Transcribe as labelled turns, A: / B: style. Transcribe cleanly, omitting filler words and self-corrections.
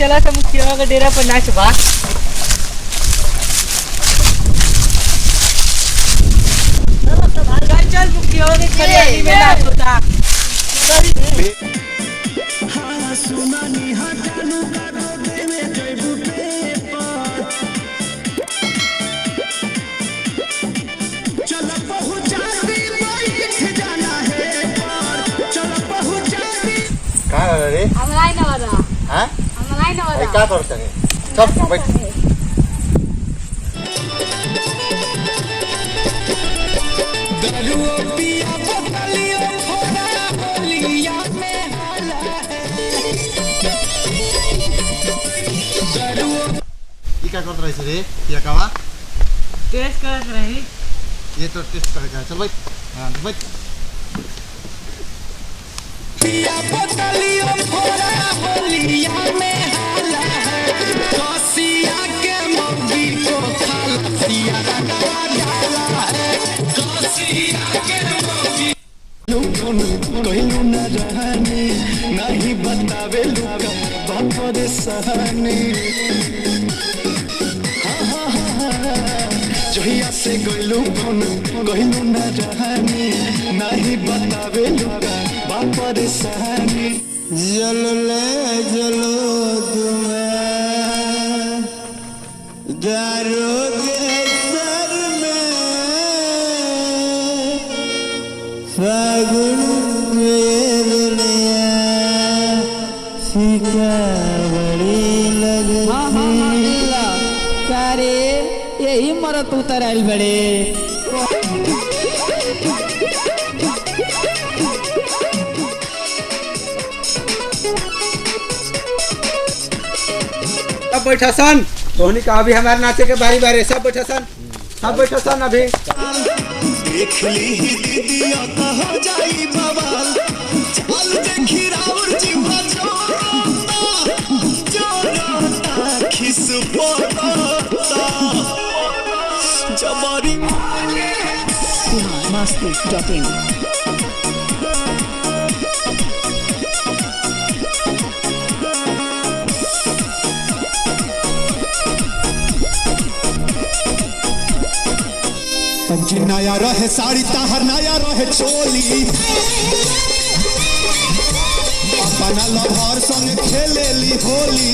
A: चला तो मुखिया का डेरा पर नाच बा। चल मुखिया के खरियानी में नाच होता।
B: रे
A: हमलाई न वाला
B: हां
A: हमलाई न वाला
B: क्या करते हैं सब बैठ
C: दरुओ पिया बदलियो फोड़ा होलिया में हाला है दरुओ
B: ये क्या करत रही रे ये कावा
A: टेस्ट कर रही
B: ये तो टेस्ट करेगा चल भाई हां भाई
C: पिया बदलियो फोड़ा होलिया में हाला है कसिया के मम्मी को खालसिया लगा डाला है कसिया के मम्मी लुकन कहलू न रहनी नहीं बतावे लुका बापर सहनी जहिया से गइलू फोन कहलू न रहनी नहीं बतावे लुका बापर सहनी
D: जलो तुम्हें दारू के सर में फागुन में दुनिया फीका बड़ी लगती
E: सारे यही मरत उतर आइल बड़े
F: सब बैठा सन तोहनी का अभी हमारे नाचे के बारी बारी सब बैठा सन अभी
C: देख ली ही दीदी कहा जाई बवाल चल देखी राउर जीवा जोरता खिस पोता जबारी
E: मस्ती.in
C: जी नया रहे साड़ी ताहर नया रहे चोली अपना लहर संग खेलेली होली